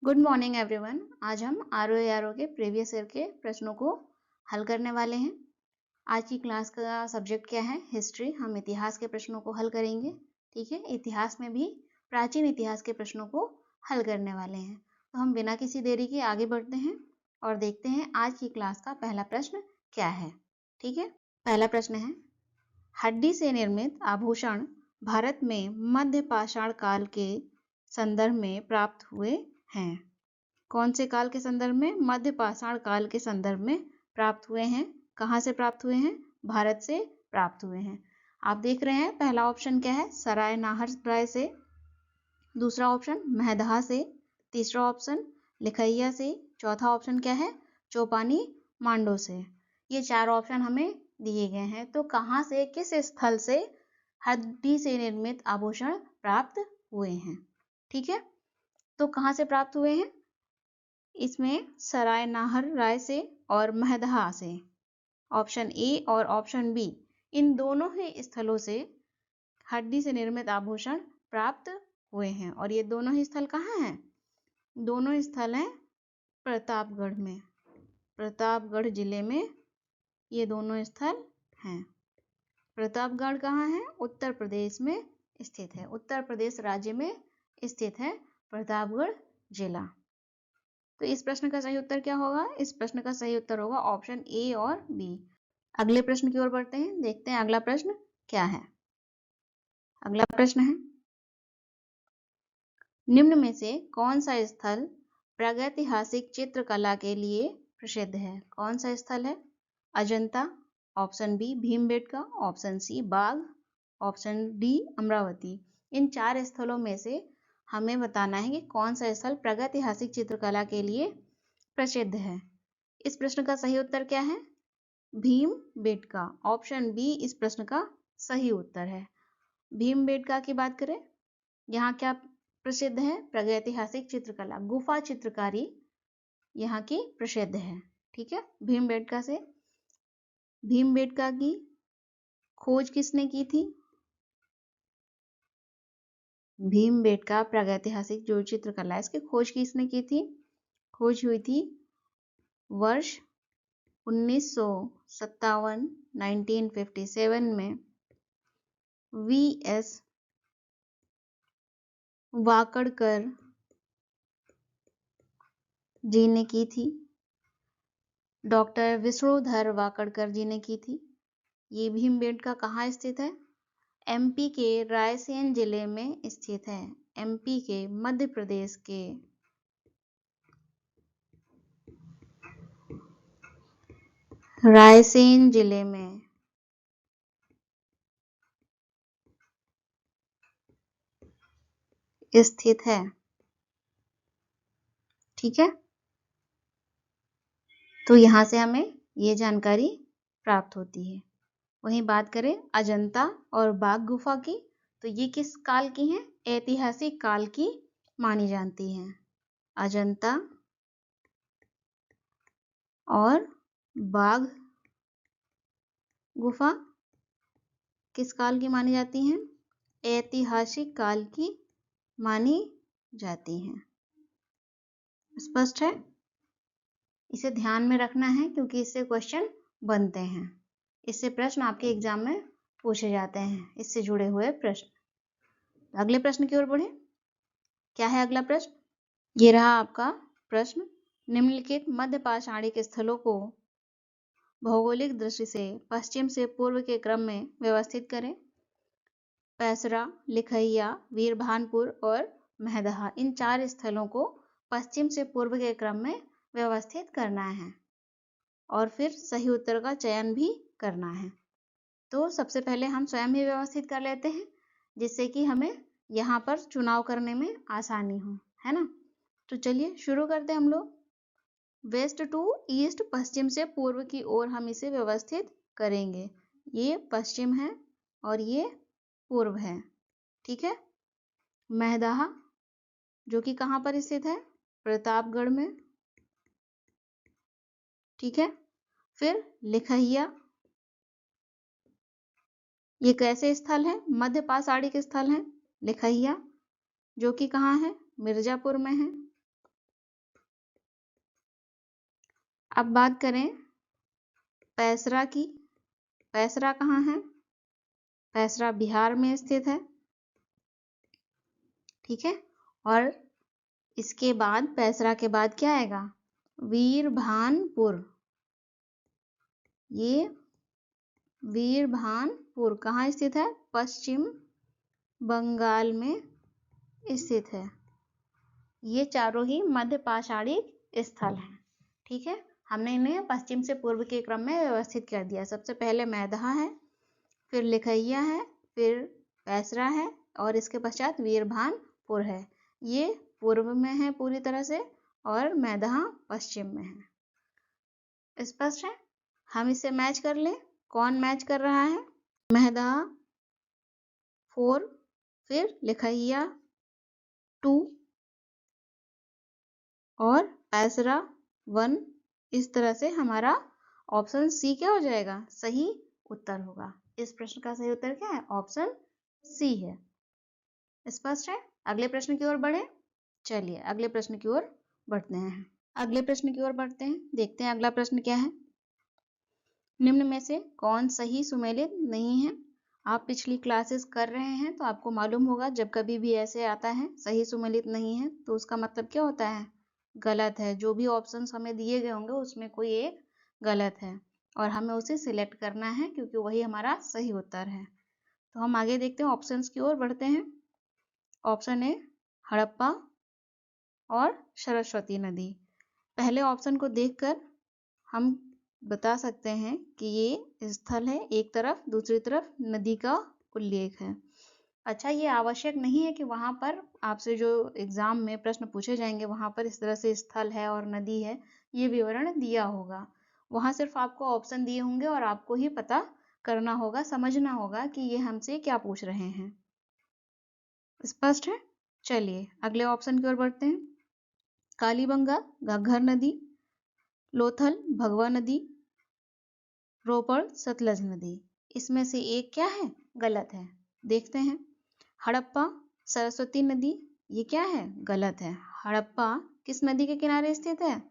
Good morning everyone. आज हम are के प्रीवियस ईयर के प्रश्नों को हल करने वाले हैं। आज की क्लास का सब्जेक्ट क्या है? हिस्ट्री। हम इतिहास के प्रश्नों को हल करेंगे। ठीक है, इतिहास में भी प्राचीन इतिहास के प्रश्नों को हल करने वाले हैं। तो हम बिना किसी देरी के आगे बढ़ते हैं और देखते हैं आज की क्लास का पहला प्रश्न क्या है। ठीक है, पहला प्रश्न है, हड्डी से निर्मित आभूषण भारत में मध्य पाषाण काल के संदर्भ में प्राप्त हुए हैं। कौन से काल के संदर्भ में? मध्य पाषाण काल के संदर्भ में प्राप्त हुए हैं। कहाँ से प्राप्त हुए हैं? भारत से प्राप्त हुए हैं। आप देख रहे हैं पहला ऑप्शन क्या है? सराय नाहर राय से। दूसरा ऑप्शन महदहा से। तीसरा ऑप्शन लिखैया से। चौथा ऑप्शन क्या है? चौपानी मांडो से। ये चार ऑप्शन हमें दिए गए हैं। तो कहाँ से, किस स्थल से हड्डी से निर्मित आभूषण प्राप्त हुए हैं? ठीक है, तो कहाँ से प्राप्त हुए हैं? इसमें सराय नाहर राय से और महदहा से। ऑप्शन ए और ऑप्शन बी, इन दोनों ही स्थलों से हड्डी से निर्मित आभूषण प्राप्त हुए हैं। और ये दोनों ही स्थल कहाँ हैं? दोनों स्थल हैं प्रतापगढ़ में। प्रतापगढ़ जिले में ये दोनों स्थल हैं। प्रतापगढ़ कहाँ है? उत्तर प्रदेश में स्थित है। उत्तर प्रदेश राज्य में स्थित है प्रतापगढ़ जिला। तो इस प्रश्न का सही उत्तर क्या होगा? इस प्रश्न का सही उत्तर होगा ऑप्शन ए और बी। अगले प्रश्न की ओर बढ़ते हैं, देखते हैं अगला प्रश्न क्या है। अगला प्रश्न है, निम्न में से कौन सा स्थल प्रागैतिहासिक चित्रकला के लिए प्रसिद्ध है? कौन सा स्थल है? Ajanta, option B Bhimbetka, option C Bagh, option D Amravati. इन चार स्थलों में से हमें बताना है कि कौन सा स्थल प्रागैतिहासिक चित्रकला के लिए प्रसिद्ध है। इस प्रश्न का सही उत्तर क्या है? भीमबेटका। ऑप्शन बी इस प्रश्न का सही उत्तर है। भीमबेटका की बात करें, यहाँ क्या प्रसिद्ध है? प्रागैतिहासिक चित्रकला, गुफा चित्रकारी यहाँ की प्रसिद्ध है। ठीक है, भीमबेटका से। भीमबेटका की खोज किसने की थी? भीमबेटका प्रागैतिहासिक जो चित्रकला है इसकी खोज किसने की थी? खोज हुई थी वर्ष 1957 1957 में वी.एस. वाकड़कर जी ने की थी। डॉक्टर विष्णुधर वाकड़कर जी ने की थी। ये भीमबेटका कहाँ स्थित है? एमपी के रायसेन जिले में स्थित है। एमपी के, मध्य प्रदेश के रायसेन जिले में स्थित है। ठीक है, तो यहां से हमें ये जानकारी प्राप्त होती है। वहीं बात करें अजंता और बाघ गुफा की, तो ये किस काल की हैं? ऐतिहासिक काल की मानी जाती हैं। अजंता और बाघ गुफा किस काल की मानी जाती हैं? ऐतिहासिक काल की मानी जाती हैं। स्पष्ट है? इसे ध्यान में रखना है क्योंकि इससे क्वेश्चन बनते हैं। इससे प्रश्न आपके एग्जाम में पूछे जाते हैं, इससे जुड़े हुए प्रश्न। अगले प्रश्न की ओर बढ़े। क्या है अगला प्रश्न? ये रहा आपका प्रश्न। निम्नलिखित मध्य पाषाणिक स्थलों को भौगोलिक दृष्टि से पश्चिम से पूर्व के क्रम में व्यवस्थित करें। पैसरा, लिखैया, वीरभानपुर और महदहा, इन चार स्थलों को पश्चिम से पूर्व के क्रम में व्यवस्थित करना है और फिर सही उत्तर का चयन भी करना है। तो सबसे पहले हम स्वयं ही व्यवस्थित कर लेते हैं जिससे कि हमें यहाँ पर चुनाव करने में आसानी हो, है ना। तो चलिए शुरू करते हैं हम लोग। वेस्ट टू ईस्ट, पश्चिम से पूर्व की ओर हम इसे व्यवस्थित करेंगे। ये पश्चिम है और ये पूर्व है। ठीक है, महदहा जो कि कहाँ पर स्थित है? प्रतापगढ़ में। ठीक है, फिर लिखैया, ये कैसे स्थल है? मध्य पाषाणिक स्थल है लिखैया, जो कि कहाँ है? मिर्जापुर में है। अब बात करें पैसरा की। पैसरा कहाँ है? पैसरा बिहार में स्थित है, ठीक है। और इसके बाद पैसरा के बाद क्या आएगा? वीरभानपुर। ये वीरभानपुर कहाँ स्थित है? पश्चिम बंगाल में स्थित है। ये चारों ही मध्य पाषाणिक स्थल हैं, ठीक है। हमने इन्हें पश्चिम से पूर्व के क्रम में व्यवस्थित कर दिया। सबसे पहले मैदहा है, फिर लिखैया है, फिर पैसरा है और इसके पश्चात वीरभानपुर है। ये पूर्व में है पूरी तरह से और मैदहा पश्चिम में है। स्पष्ट है? हम इसे मैच कर लें। कौन मैच कर रहा है? मैदहा 4, फिर लिखैया 2 और पैसरा 1। इस तरह से हमारा ऑप्शन सी क्या हो जाएगा? सही उत्तर होगा। इस प्रश्न का सही उत्तर क्या है? ऑप्शन सी है। स्पष्ट है? अगले प्रश्न की ओर बढ़े। चलिए अगले प्रश्न की ओर बढ़ते हैं। अगले प्रश्न की ओर बढ़ते हैं। देखते हैं अगला प्रश्न क्या है। निम्न में से कौन सही सुमेलित नहीं है? आप पिछली क्लासेस कर रहे हैं तो आपको मालूम होगा जब कभी भी ऐसे आता है सही सुमेलित नहीं है तो उसका मतलब क्या होता है? गलत है। जो भी ऑप्शंस हमें दिए गए होंगे उसमें कोई एक गलत है और हमें उसे सिलेक्ट करना है क्योंकि वही हमारा सही उत्तर है। तो हम आगे देखते हैं, ऑप्शंस की ओर बढ़ते हैं। ऑप्शन ए हड़प्पा और सरस्वती नदी। पहले ऑप्शन को देखकर हम बता सकते हैं कि ये स्थल है एक तरफ, दूसरी तरफ नदी का उल्लेख है। अच्छा, ये आवश्यक नहीं है कि वहाँ पर आपसे जो एग्जाम में प्रश्न पूछे जाएंगे वहाँ पर इस तरह से स्थल है और नदी है ये विवरण दिया होगा। वहाँ सिर्फ आपको ऑप्शन दिए होंगे और आपको ही पता करना होगा, समझना होगा कि ये हमसे क्या पूछ रहे हैं। स्पष्ट है? चलिए अगले ऑप्शन की ओर बढ़ते हैं। कालीबंगा घग्घर नदी, लोथल भगवा नदी, रोपड़ सतलज नदी। इसमें से एक क्या है? गलत है। देखते हैं। हड़प्पा सरस्वती नदी, ये क्या है? गलत है। हड़प्पा किस नदी के किनारे स्थित है?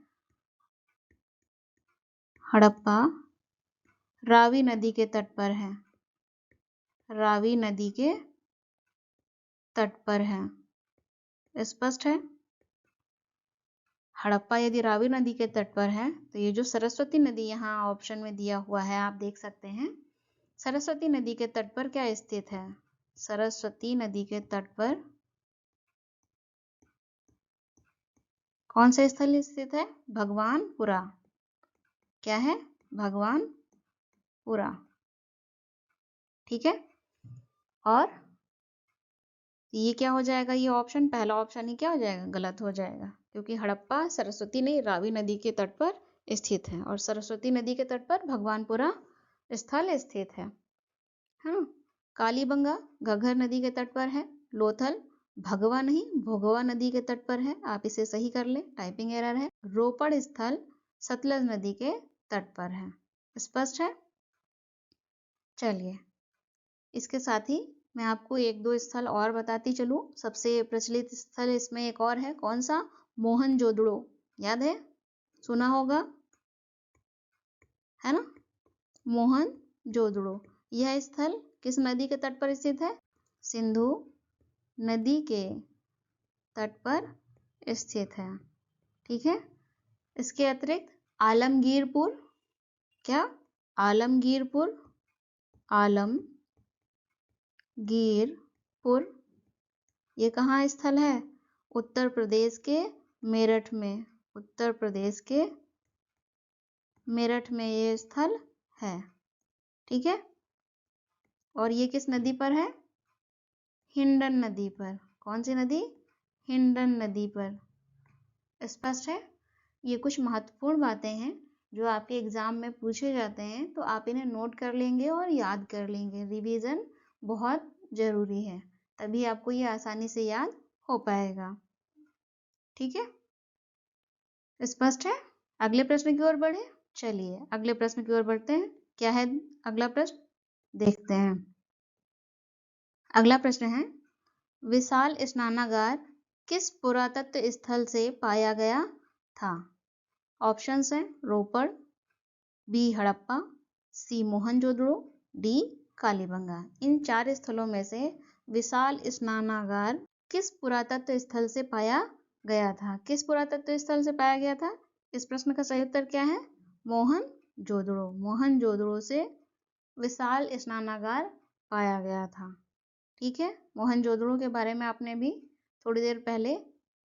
हड़प्पा रावी नदी के तट पर है। रावी नदी के तट पर है। स्पष्ट है? हड़प्पा यदि रावी नदी के तट पर है तो ये जो सरस्वती नदी यहाँ ऑप्शन में दिया हुआ है आप देख सकते हैं, सरस्वती नदी के तट पर क्या स्थित है? सरस्वती नदी के तट पर कौन सा स्थल स्थित है? भगवानपुरा। क्या है? भगवानपुरा, ठीक है। और ये क्या हो जाएगा? ये ऑप्शन, पहला ऑप्शन ही क्या हो जाएगा? गलत हो जाएगा क्योंकि हड़प्पा सरस्वती नहीं रावी नदी के तट पर स्थित है और सरस्वती नदी के तट पर भगवानपुरा स्थल स्थित है। हाँ, कालीबंगा घग्घर नदी के तट पर है। लोथल भगवा नहीं भोगवा नदी के तट पर है, आप इसे सही कर लें, टाइपिंग एरर है। रोपड़ स्थल सतलज नदी के तट पर है। स्पष्ट है? चलिए इसके साथ ही मैं आपको एक दो स्थल और बताती चलूं। सबसे प्रचलित स्थल इसमें एक और है, कौन सा? मोहनजोदड़ो। याद है? सुना होगा, है ना? मोहनजोदड़ो। यह स्थल किस नदी के तट पर स्थित है? सिंधु नदी के तट पर स्थित है, ठीक है। इसके अतिरिक्त आलमगीरपुर, क्या? आलमगीरपुर, आलमगीरपुर ये कहाँ स्थल है? उत्तर प्रदेश के मेरठ में। उत्तर प्रदेश के मेरठ में ये स्थल है, ठीक है। और ये किस नदी पर है? हिंडन नदी पर। कौन सी नदी? हिंडन नदी पर। स्पष्ट है? ये कुछ महत्वपूर्ण बातें हैं जो आपके एग्जाम में पूछे जाते हैं तो आप इन्हें नोट कर लेंगे और याद कर लेंगे। रिवीजन बहुत जरूरी है, तभी आपको ये आसानी से याद हो पाएगा, ठीक है। स्पष्ट है? अगले प्रश्न की ओर बढ़े। चलिए अगले प्रश्न की ओर बढ़ते हैं। क्या है अगला प्रश्न? देखते हैं। अगला प्रश्न है, विशाल स्नानागार किस पुरातत्व स्थल से पाया गया था? ऑप्शंस हैं रोपड़, बी हड़प्पा, सी मोहनजोदड़ो, डी कालीबंगा। इन 4 स्थलों में से विशाल स्नानागार किस पुरातत्व स्थल से पाया गया था? किस पुरातत्व स्थल से पाया गया था? इस प्रश्न का सही उत्तर क्या है? मोहनजोदड़ो। मोहनजोदड़ो से विशाल स्नानागार पाया गया था। ठीक है, मोहनजोदड़ो के बारे में आपने भी थोड़ी देर पहले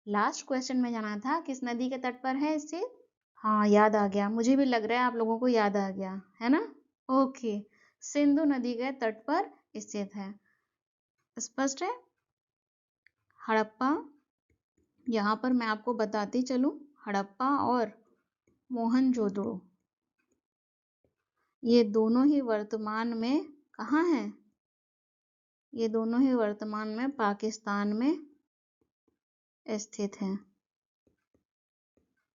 लास्ट क्वेश्चन में जाना था। किस नदी के तट पर है स्थित? हाँ, याद आ गया, मुझे भी लग रहा है आप लोगों को याद आ गया है ना। ओके, सिंधु नदी के तट पर स्थित है। स्पष्ट है? हड़प्पा, यहाँ पर मैं आपको बताती चलूं, हड़प्पा और मोहनजोदड़ो ये दोनों ही वर्तमान में कहाँ हैं? ये दोनों ही वर्तमान में पाकिस्तान में स्थित हैं।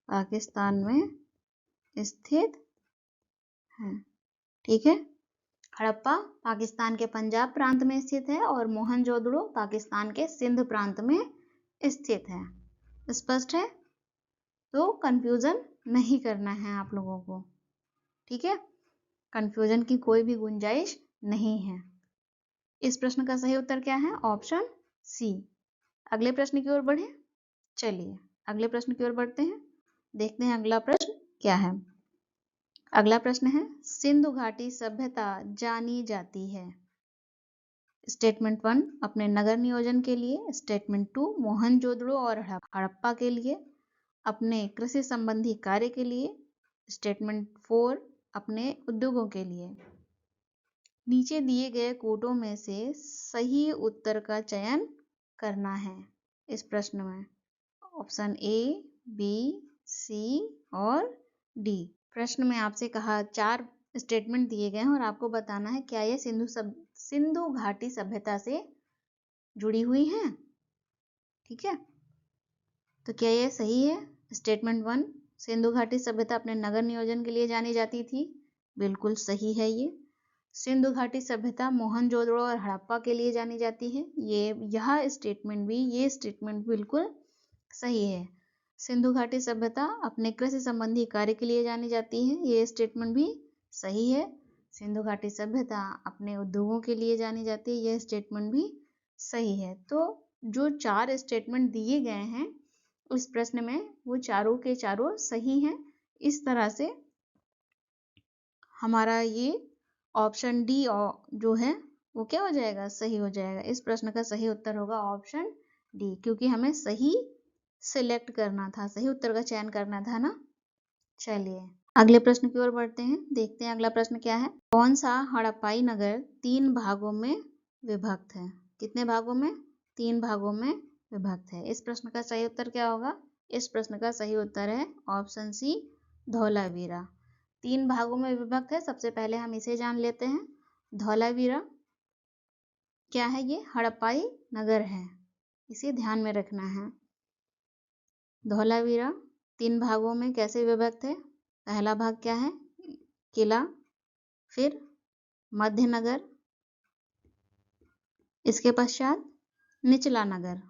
पाकिस्तान में स्थित हैं। ठीक है, हड़प्पा पाकिस्तान के पंजाब प्रांत में स्थित है और मोहनजोदड़ो पाकिस्तान के सिंध प्रांत में स्थित है। स्पष्ट है? तो कंफ्यूजन नहीं करना है आप लोगों को। ठीक है, कंफ्यूजन की कोई भी गुंजाइश नहीं है। इस प्रश्न का सही उत्तर क्या है? Option C. अगले प्रश्न की ओर बढ़े। चलिए अगले प्रश्न की ओर बढ़ते हैं, देखते हैं अगला प्रश्न क्या है। अगला प्रश्न है, सिंधु घाटी सभ्यता जानी जाती है। स्टेटमेंट 1 अपने नगर नियोजन के लिए, स्टेटमेंट 2 मोहनजोदड़ो और हड़प्पा के लिए, अपने कृषि संबंधी कार्य के लिए, स्टेटमेंट 4 अपने उद्योगों के लिए। नीचे दिए गए कोटों में से सही उत्तर का चयन करना है इस प्रश्न में। ऑप्शन ए, बी, सी और डी। प्रश्न में आपसे कहा 4 स्टेटमेंट दिए गए हैं और आपको बताना है क्या ये सिंधु घाटी सभ्यता से जुड़ी हुई हैं। ठीक है, तो क्या ये सही है? स्टेटमेंट 1 सिंधु घाटी सभ्यता अपने नगर नियोजन के लिए जानी जाती थी, बिल्कुल सही है ये। सिंधु घाटी सभ्यता मोहनजोदड़ो और हड़प्पा के लिए जानी जाती है, यह स्टेटमेंट बिल्कुल सही है। सिंधु घाटी सभ्यता अपने कृषि संबंधी कार्य के लिए जानी जाती है, ये स्टेटमेंट भी सही है। सिंधु घाटी सभ्यता अपने उद्योगों के लिए जानी जाती है, यह स्टेटमेंट भी सही है। तो जो 4 स्टेटमेंट दिए गए हैं इस प्रश्न में वो चारों के चारों सही हैं। इस तरह से हमारा ये ऑप्शन डी जो है वो क्या हो जाएगा? सही हो जाएगा। इस प्रश्न का सही उत्तर होगा ऑप्शन डी, क्योंकि हमें सही सिलेक्ट करना था, सही उत्तर का चयन करना था ना। चलिए अगले प्रश्न की ओर बढ़ते हैं, देखते हैं अगला प्रश्न क्या है। कौन सा हड़प्पाई नगर 3 भागों में विभक्त है? कितने भागों में? 3 भागों में विभक्त है। इस प्रश्न का सही उत्तर क्या होगा? इस प्रश्न का सही उत्तर है ऑप्शन सी, धौलावीरा। 3 भागों में विभक्त है। सबसे पहले हम इसे जान लेते हैं। धौलावीरा क्या है? ये हड़प्पाई नगर है, इसे ध्यान में रखना है। धौलावीरा 3 भागों में कैसे विभक्त है? पहला भाग क्या है? किला, फिर मध्यनगर, इसके पश्चात निचला नगर,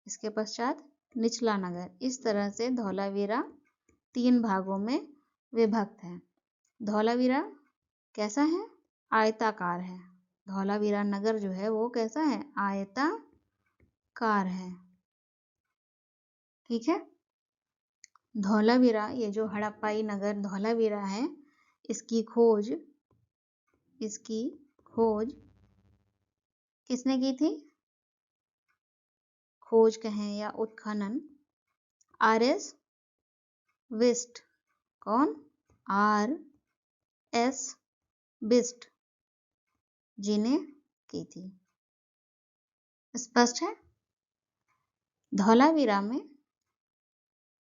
इसके पश्चात निचला नगर। इस तरह से धौलावीरा 3 भागों में विभक्त है। धौलावीरा कैसा है? आयताकार है। धौलावीरा नगर जो है वो कैसा है? आयताकार है। ठीक है, धौलावीरा ये जो हड़प्पाई नगर धौलावीरा है इसकी खोज किसने की थी? खोज कहें या उत्खनन आर.एस. बिष्ट। कौन? आर.एस. बिष्ट जी ने की थी। स्पष्ट है? धौलावीरा में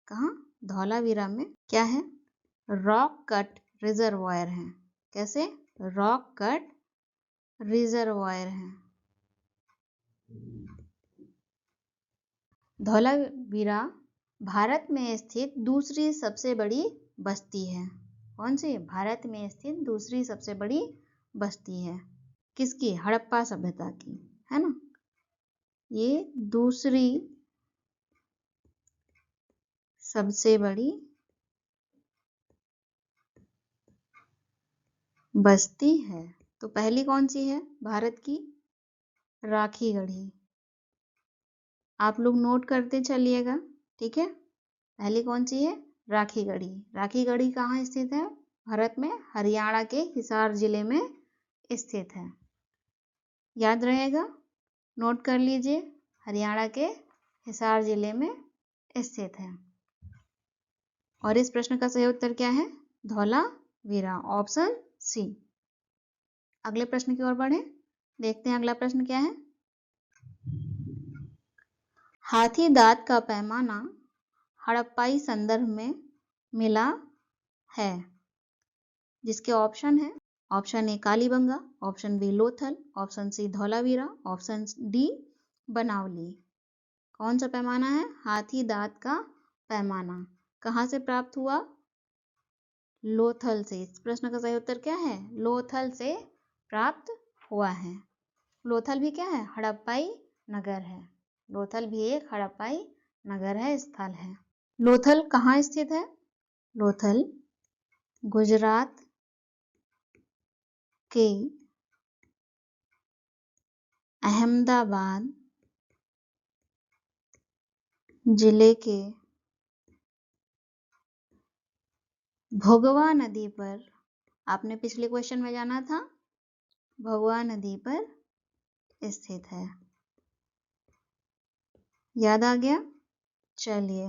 कहाँ? धौलावीरा में क्या है? रॉक कट रिजर्वायर है। कैसे? रॉक कट रिजर्वायर है। धौलावीरा भारत में स्थित दूसरी सबसे बड़ी बस्ती है। कौन सी? भारत में स्थित दूसरी सबसे बड़ी बस्ती है। किसकी? हड़प्पा सभ्यता की, है ना। ये दूसरी सबसे बड़ी बसती है। तो पहली कौन सी है भारत की? राखीगढ़ी। आप लोग नोट करते चलिएगा, ठीक है। पहली कौन सी है? राखीगढ़ी। राखीगढ़ी कहाँ स्थित है? भारत में हरियाणा के हिसार जिले में स्थित है। याद रहेगा, नोट कर लीजिए, हरियाणा के हिसार जिले में स्थित है। और इस प्रश्न का सही उत्तर क्या है? Dholavira, option C. अगले प्रश्न की ओर बढ़े, देखते हैं अगला प्रश्न क्या है। हाथी दांत का पैमाना हड़प्पाई संदर्भ में मिला है, जिसके ऑप्शन है, option A Kalibanga, option B Lothal, option C Dholavira, option D Banawali. कौन सा पैमाना है? हाथी दांत का पैमाना कहाँ से प्राप्त हुआ? लोथल से। इस प्रश्न का सही उत्तर क्या है? लोथल से प्राप्त हुआ है। लोथल भी क्या है? हड़प्पाई नगर है। लोथल भी एक हड़प्पाई नगर है, स्थल है। लोथल कहाँ स्थित है? लोथल गुजरात के अहमदाबाद जिले के भोगवा नदी पर, आपने पिछले क्वेश्चन में जाना था, भोगवा नदी पर स्थित है। याद आ गया? चलिए,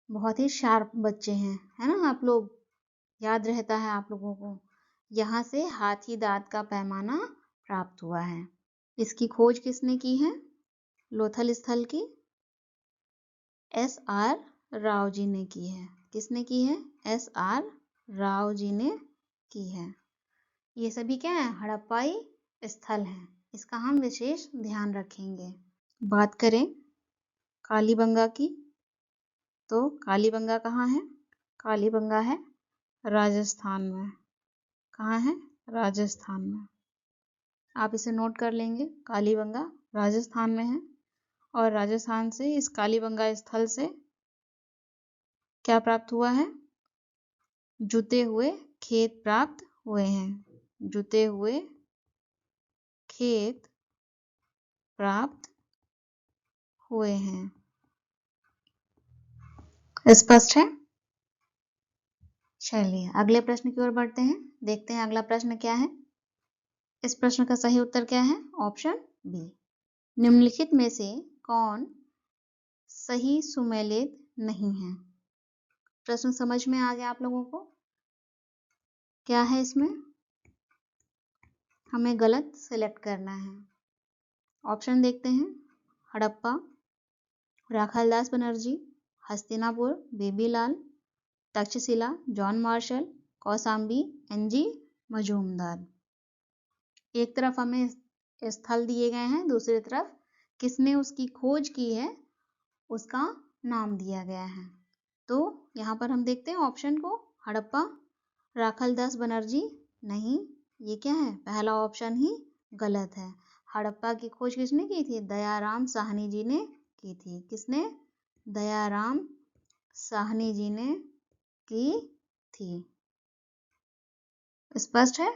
बहुत ही शार्प बच्चे हैं, है ना आप लोग, याद रहता है आप लोगों को। यहाँ से हाथी दांत का पैमाना प्राप्त हुआ है। इसकी खोज किसने की है? लोथल स्थल की S.R. राव जी ने की है। किसने की है? S.R. राव जी ने की है। ये सभी क्या है? हड़प्पाई स्थल हैं। इसका हम विशेष ध्यान रखेंगे। बात करें कालीबंगा की, तो कालीबंगा कहाँ है? कालीबंगा है राजस्थान में। कहाँ है? राजस्थान में। आप इसे नोट कर लेंगे, कालीबंगा राजस्थान में है। और राजस्थान से, इस कालीबंगा स्थल से क्या प्राप्त हुआ है? जुते हुए खेत प्राप्त हुए हैं। जुते हुए खेत प्राप्त हुए हैं। स्पष्ट है? चलिए अगले प्रश्न की ओर बढ़ते हैं, देखते हैं अगला प्रश्न क्या है। इस प्रश्न का सही उत्तर क्या है? Option B. निम्नलिखित में से कौन सही सुमेलित नहीं है? प्रश्न समझ में आ गया आप लोगों को? क्या है इसमें? हमें गलत सिलेक्ट करना है। ऑप्शन देखते हैं। Harappa, Rakhaldas Banerjee, Hastinapur, B B Lal, Taxila, John Marshall, Kausambi, NG Majumdar. एक तरफ हमें स्थल दिए गए हैं, दूसरी तरफ किसने उसकी खोज की है उसका नाम दिया गया है। तो यहाँ पर हम देखते हैं ऑप्शन को, हड़प्पा, राखालदास बनर्जी नहीं, ये क्या है? पहला ऑप्शन ही गलत है। हड़प्पा की खोज किसने की थी? दयाराम साहनी जी ने की थी। किसने? दयाराम साहनी जी ने की थी। स्पष्ट है?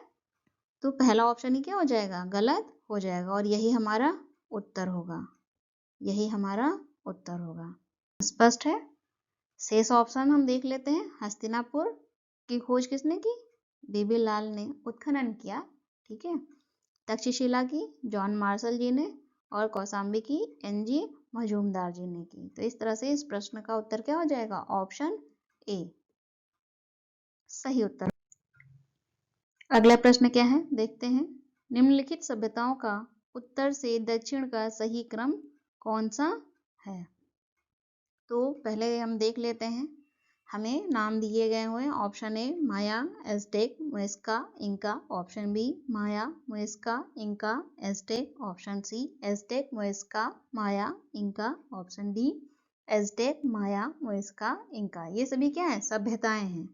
तो पहला ऑप्शन ही क्या हो जाएगा? गलत हो जाएगा, और यही हमारा उत्तर होगा। यही हमारा उत्तर होगा। स्पष्ट है? शेष ऑप्शन हम देख लेते हैं। हस्तिनापुर की खोज किसने की? बेबीलाल ने उत्खनन किया, ठीक है। तक्षशिला की जॉन मार्शल जी ने, और कौसाम्बी की NG मजूमदार जी ने की। तो इस तरह से इस प्रश्न का उत्तर क्या हो जाएगा? ऑप्शन ए सही उत्तर। अगला प्रश्न क्या है, देखते हैं। निम्नलिखित सभ्यताओं का उत्तर से दक्षिण का सही क्रम कौन सा है? तो पहले हम देख लेते हैं, हमें नाम दिए गए हुए हैं। Option A Maya, Aztec, Muisca, Inca. Option B Maya, Muisca, Inca, Aztec. Option C Aztec, Muisca, Maya, Inca. Option D Aztec, Maya, Muisca, Inca. ये सभी क्या है? सभ्यताएं हैं।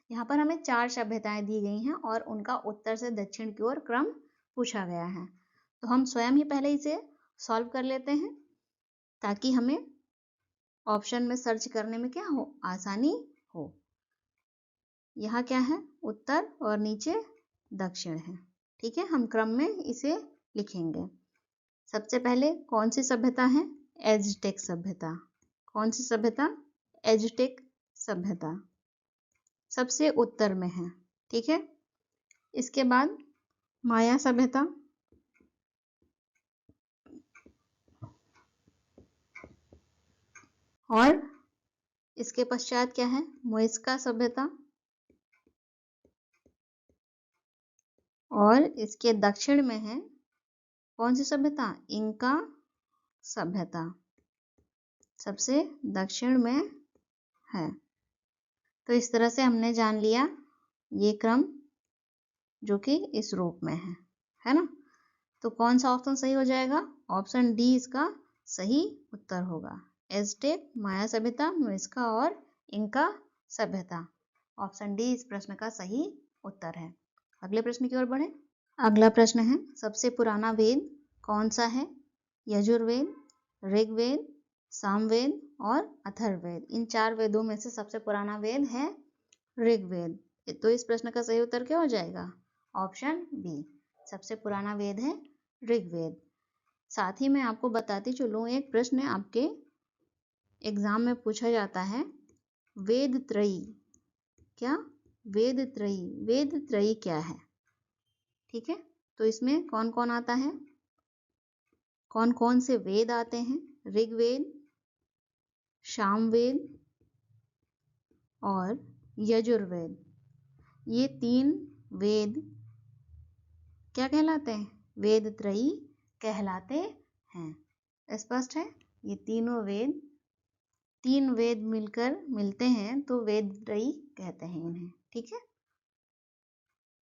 यहाँ पर हमें 4 सभ्यताएं दी गई हैं और उनका उत्तर से दक्षिण की ओर क्रम पूछा गया है। तो हम स्वयं ही पहले इसे सॉल्व कर लेते हैं, ताकि हमें ऑप्शन में सर्च करने में क्या हो? आसानी हो। यहाँ क्या है? उत्तर, और नीचे दक्षिण है। ठीक है, हम क्रम में इसे लिखेंगे। सबसे पहले कौन सी सभ्यता है? एज़टेक सभ्यता। कौन सी सभ्यता? एज़टेक सभ्यता सबसे उत्तर में है। ठीक है, इसके बाद माया सभ्यता, और इसके पश्चात क्या है? मुइज़्ज़ा सभ्यता, और इसके दक्षिण में है कौन सी सभ्यता? इंका सभ्यता सबसे दक्षिण में है। तो इस तरह से हमने जान लिया ये क्रम जो कि इस रूप में है ना। तो कौन सा ऑप्शन सही हो जाएगा? ऑप्शन डी इसका सही उत्तर होगा। एज़टेक, माया सभ्यता, मुइज़्ज़ा और इंका सभ्यता। ऑप्शन डी इस प्रश्न का सही उत्तर है। अगले प्रश्न की ओर बढ़ें। अगला प्रश्न है, सबसे पुराना वेद कौन सा है? यजुर्वेद, ऋग्वेद, सामवेद और अथर्ववेद। इन 4 वेदों में से सबसे पुराना वेद है ऋग्वेद। तो इस प्रश्न का सही उत्तर क्या हो जाएगा? ऑप्शन बी, सबसे पुराना वेद है ऋग्वेद। साथ ही मैं आपको बताती चलूँ, एक प्रश्न आपके एग्जाम में पूछा जाता है, वेद त्रयी। क्या? वेद त्रयी। वेद त्रयी क्या है? ठीक है, तो इसमें कौन कौन आता है? कौन कौन से वेद आते हैं? ऋग्वेद, सामवेद और यजुर्वेद। ये 3 वेद क्या कहलाते हैं? वेद त्रयी कहलाते हैं। स्पष्ट है? ये तीनों वेद, 3 वेद मिलकर मिलते हैं तो वेद त्रयी कहते हैं इन्हें। ठीक है,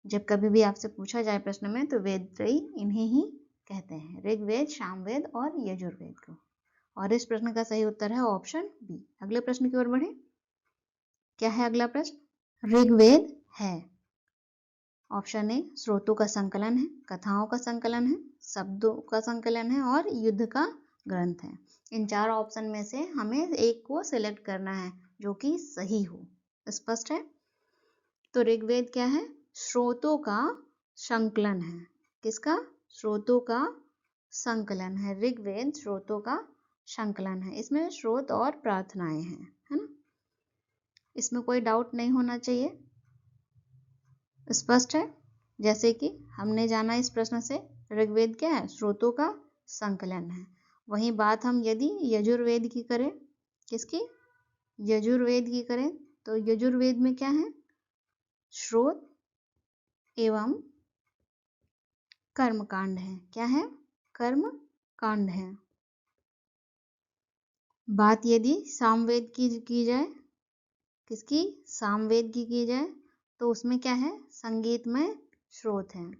जब कभी भी आपसे पूछा जाए प्रश्न में तो वेद त्रयी इन्हें ही कहते हैं, ऋग्वेद, सामवेद और यजुर्वेद को। और इस प्रश्न का सही उत्तर है ऑप्शन बी। अगले प्रश्न की ओर बढ़े। क्या है अगला प्रश्न? ऋग्वेद है, ऑप्शन ए, स्रोतों का संकलन है, कथाओं का संकलन है, शब्दों का संकलन है और युद्ध का ग्रंथ है। इन 4 ऑप्शन में से हमें एक को सिलेक्ट करना है जो कि सही हो। स्पष्ट है? तो ऋग्वेद क्या है? स्रोतों का संकलन है। किसका? स्रोतों का संकलन है। ऋग्वेद स्रोतों का संकलन है। इसमें स्रोत और प्रार्थनाएं हैं, है ना। इसमें कोई डाउट नहीं होना चाहिए। स्पष्ट है? जैसे कि हमने जाना इस प्रश्न से, ऋग्वेद क्या है? स्रोतों का संकलन है। वहीं बात हम यदि यजुर्वेद की करें, किसकी? यजुर्वेद की करें तो यजुर्वेद में क्या है? स्रोत एवं कर्मकांड है। क्या है? कर्म कांड है। बात यदि सामवेद की जाए, किसकी? सामवेद की जाए तो उसमें क्या है? संगीतमय स्रोत है।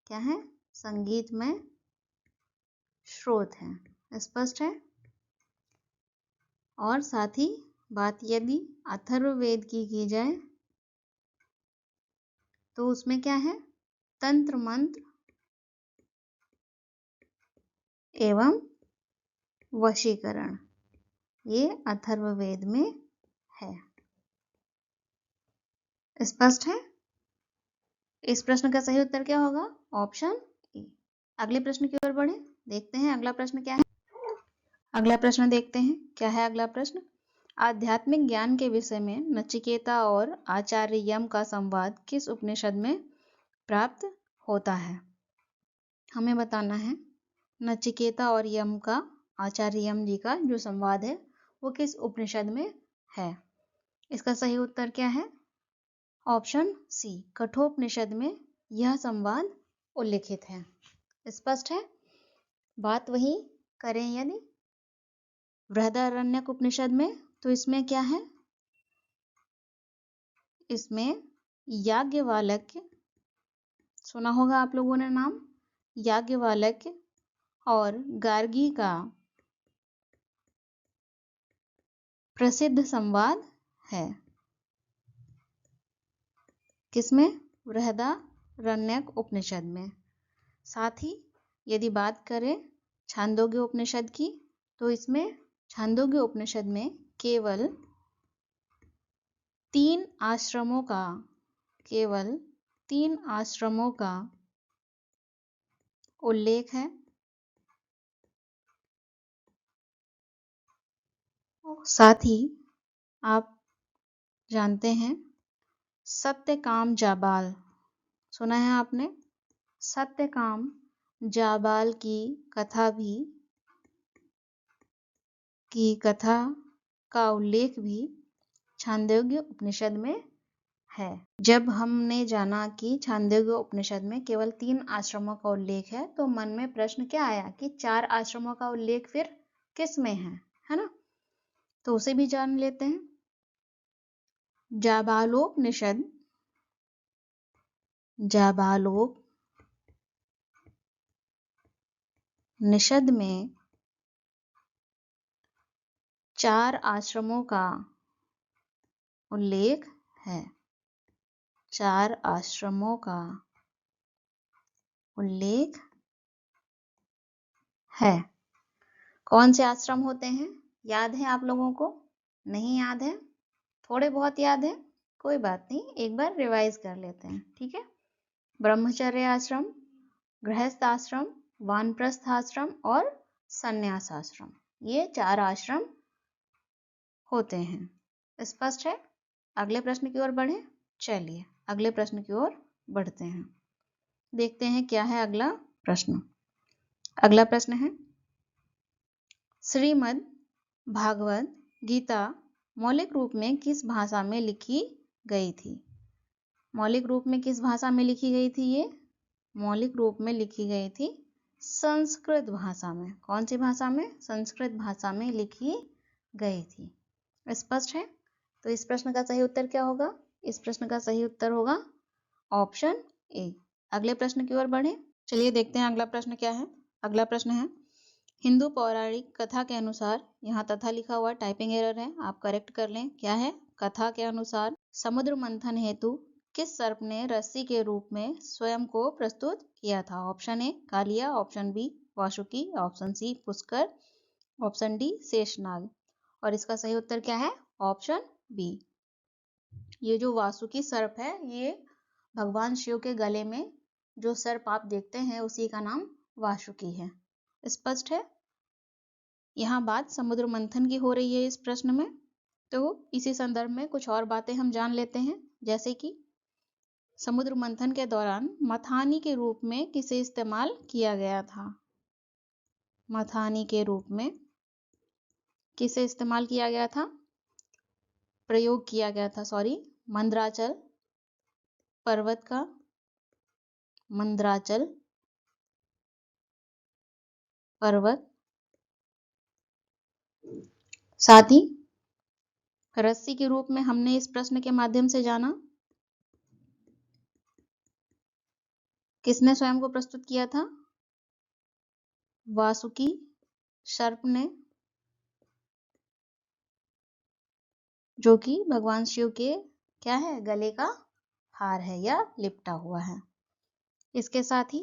क्या है? संगीतमय स्रोत है। स्पष्ट है? और साथ ही बात यदि अथर्ववेद की जाए तो उसमें क्या है? तंत्र मंत्र एवं वशीकरण, ये अथर्ववेद में है। स्पष्ट है? इस प्रश्न का सही उत्तर क्या होगा? Option A. अगले प्रश्न की ओर बढ़े, देखते हैं अगला प्रश्न क्या है। अगला प्रश्न देखते हैं, क्या है अगला प्रश्न? आध्यात्मिक ज्ञान के विषय में नचिकेता और आचार्य यम का संवाद किस उपनिषद में प्राप्त होता है? हमें बताना है नचिकेता और यम का, आचार्य यम जी का जो संवाद है वो किस उपनिषद में है। इसका सही उत्तर क्या है? ऑप्शन सी, कठोपनिषद में यह संवाद उल्लिखित है। स्पष्ट है? बात वही करें यदि बृहदारण्यक उपनिषद में तो इसमें क्या है? इसमें याज्ञवल्क्य, सुना होगा आप लोगों ने नाम, याज्ञवल्क्य और गार्गी का प्रसिद्ध संवाद है। किसमें? बृहदारण्यक उपनिषद में। साथ ही यदि बात करें छांदोग्य उपनिषद की तो इसमें छांदोग्य उपनिषद में केवल 3 आश्रमों का, केवल 3 आश्रमों का उल्लेख है। साथ ही आप जानते हैं सत्यकाम जाबाल, सुना है आपने? सत्यकाम जाबाल की कथा का उल्लेख भी छांदोग्य उपनिषद में है। जब हमने जाना कि छांदोग्य उपनिषद में केवल 3 आश्रमों का उल्लेख है, तो मन में प्रश्न क्या आया कि 4 आश्रमों का उल्लेख फिर किस में है ना? तो उसे भी जान लेते हैं। जाबालोपनिषद में 4 आश्रमों का उल्लेख है। 4 आश्रमों का उल्लेख है। कौन से आश्रम होते हैं? याद है आप लोगों को? नहीं याद है? थोड़े बहुत याद है? कोई बात नहीं, एक बार रिवाइज कर लेते हैं, ठीक है? ब्रह्मचर्य आश्रम, गृहस्थ आश्रम, वानप्रस्थ आश्रम और संन्यास आश्रम, ये 4 आश्रम होते हैं। स्पष्ट है? अगले प्रश्न की ओर बढ़े। चलिए अगले प्रश्न की ओर बढ़ते हैं। देखते हैं क्या है अगला प्रश्न। अगला प्रश्न है, श्रीमद् भागवत गीता मौलिक रूप में किस भाषा में लिखी गई थी? मौलिक रूप में किस भाषा में लिखी गई थी? ये मौलिक रूप में लिखी गई थी संस्कृत भाषा में। कौन सी भाषा में? संस्कृत भाषा में लिखी गई थी। स्पष्ट है? तो इस प्रश्न का सही उत्तर क्या होगा? इस प्रश्न का सही उत्तर होगा ऑप्शन ए। अगले प्रश्न की ओर बढ़े। चलिए देखते हैं अगला प्रश्न क्या है। अगला प्रश्न है, हिंदू पौराणिक कथा के अनुसार, यहाँ तथा लिखा हुआ टाइपिंग एरर है, आप करेक्ट कर लें। क्या है? कथा के अनुसार समुद्र मंथन हेतु किस सर्प ने रस्सी के रूप में स्वयं को प्रस्तुत किया था? Option A Kaliya, option B Vasuki, option C Pushkar, option D Sheshnag. और इसका सही उत्तर क्या है? Option B. ये जो वासुकी सर्प है, ये भगवान शिव के गले में जो सर्प आप देखते हैं उसी का नाम वासुकी है। स्पष्ट है? यहाँ बात समुद्र मंथन की हो रही है इस प्रश्न में, तो इसी संदर्भ में कुछ और बातें हम जान लेते हैं। जैसे कि समुद्र मंथन के दौरान मथानी के रूप में किसे इस्तेमाल किया गया था? मथानी के रूप में किसे इस्तेमाल किया गया था? प्रयोग किया गया था, मंदराचल पर्वत का, मंदराचल पर्वत। साथ ही रस्सी के रूप में हमने इस प्रश्न के माध्यम से जाना किसने स्वयं को प्रस्तुत किया था? वासुकी सर्प ने, जो कि भगवान शिव के क्या है? गले का हार है या लिपटा हुआ है। इसके साथ ही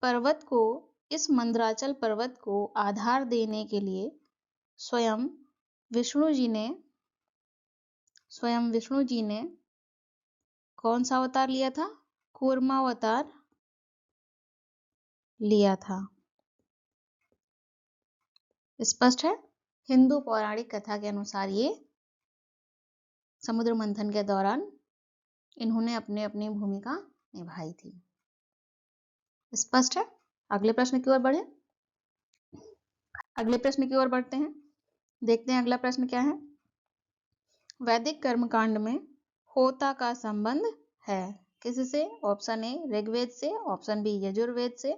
पर्वत को, इस मंदराचल पर्वत को आधार देने के लिए स्वयं विष्णु जी ने कौन सा अवतार लिया था? कूर्मा अवतार लिया था। स्पष्ट है? हिंदू पौराणिक कथा के अनुसार ये समुद्र मंथन के दौरान इन्होंने अपनी अपनी भूमिका निभाई थी। स्पष्ट है? अगले प्रश्न की ओर बढ़े। अगले प्रश्न की ओर बढ़ते हैं। देखते हैं अगला प्रश्न क्या है। वैदिक कर्मकांड में होता का संबंध है किससे? ऑप्शन ए ऋग्वेद से, ऑप्शन बी यजुर्वेद से,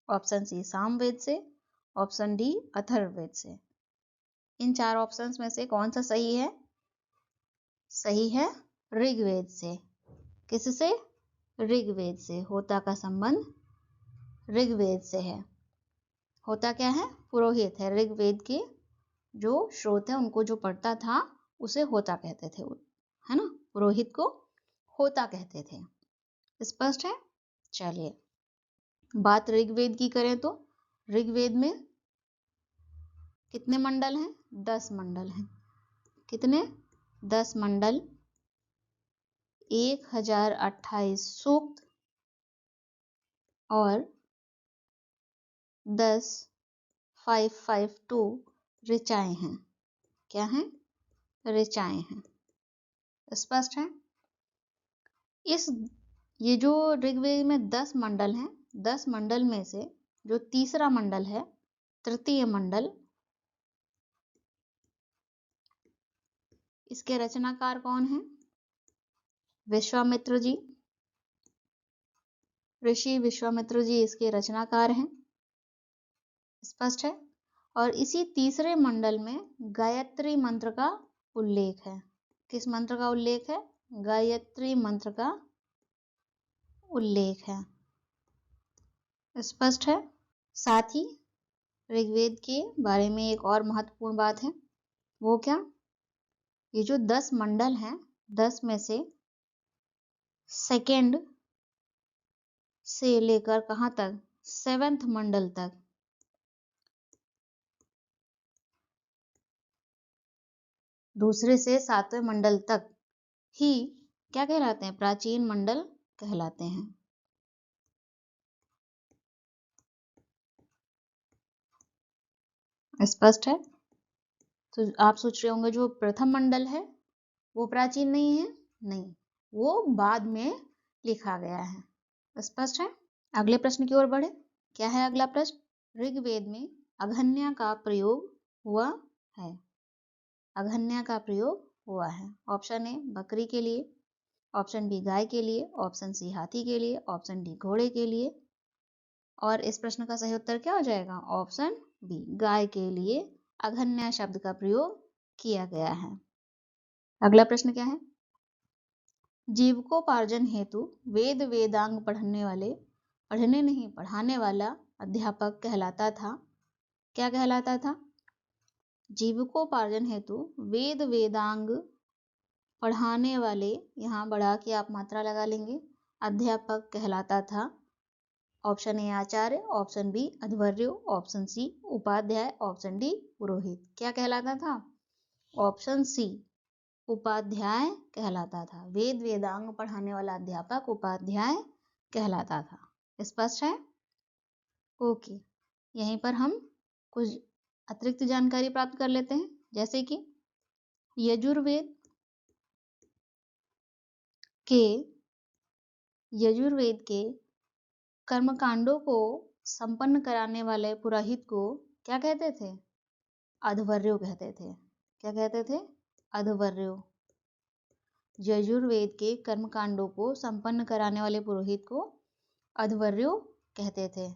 ऑप्शन सी सामवेद से, ऑप्शन डी अथर्ववेद से। इन 4 ऑप्शंस में से कौन सा सही है? सही है ऋग्वेद से। किससे? ऋग्वेद से। होता का संबंध ऋग्वेद से है। होता क्या है? पुरोहित है। ऋग्वेद के जो श्रोत है उनको जो पढ़ता था उसे होता कहते थे, है ना? पुरोहित को होता कहते थे। स्पष्ट है? चलिए बात ऋग्वेद की करें तो ऋग्वेद में कितने मंडल हैं? 10 मंडल हैं। कितने? 10 मंडल, 1028 सूक्त और 10 552 ऋचाएं हैं। क्या हैं? ऋचाएं हैं। स्पष्ट है? ये जो ऋग्वेद में 10 मंडल हैं, 10 मंडल में से जो तीसरा मंडल है, तृतीय मंडल, इसके रचनाकार कौन हैं? विश्वामित्र जी। ऋषि विश्वामित्र जी इसके रचनाकार हैं। स्पष्ट है? और इसी तीसरे मंडल में गायत्री मंत्र का उल्लेख है। किस मंत्र का उल्लेख है? गायत्री मंत्र का उल्लेख है। स्पष्ट है? साथ ही ऋग्वेद के बारे में एक और महत्वपूर्ण बात है। वो क्या? ये जो 10 मंडल हैं, 10 में से सेकंड से लेकर कहाँ तक? 7th मंडल तक दूसरे से 7वें मंडल तक ही क्या कहलाते हैं? प्राचीन मंडल कहलाते हैं। स्पष्ट है? तो आप सोच रहे होंगे जो प्रथम मंडल है वो प्राचीन नहीं है? नहीं, वो बाद में लिखा गया है। स्पष्ट है? अगले प्रश्न की ओर बढ़े। क्या है अगला प्रश्न? ऋग्वेद में अघन्या का प्रयोग हुआ है। अघन्या का प्रयोग हुआ है। ऑप्शन ए बकरी के लिए, ऑप्शन बी गाय के लिए, ऑप्शन सी हाथी के लिए, ऑप्शन डी घोड़े के लिए। और इस प्रश्न का सही उत्तर क्या हो जाएगा? ऑप्शन बी गाय के लिए अघन्या शब्द का प्रयोग किया गया है। अगला प्रश्न क्या है? जीविकोपार्जन हेतु वेद वेदांग पढ़ने नहीं पढ़ाने वाला अध्यापक कहलाता था। क्या कहलाता था? जीविकोपार्जन हेतु वेद वेदांग पढ़ाने वाले, यहाँ बढ़ा के आप मात्रा लगा लेंगे, अध्यापक कहलाता था। ऑप्शन ए आचार्य, ऑप्शन बी अध्वर्य, ऑप्शन सी उपाध्याय, ऑप्शन डी पुरोहित। क्या कहलाता था? ऑप्शन सी उपाध्याय कहलाता था। वेद वेदांग पढ़ाने वाला अध्यापक उपाध्याय कहलाता था। स्पष्ट है? ओके, यहीं पर हम कुछ अतिरिक्त जानकारी प्राप्त कर लेते हैं, जैसे कि यजुर्वेद के कर्मकांडों को संपन्न कराने वाले पुरोहित को क्या कहते थे? अध्वर्यो कहते थे। क्या कहते थे? अध्वर्यो। यजुर्वेद के कर्मकांडों को संपन्न कराने वाले पुरोहित को अध्वर्यो कहते थे।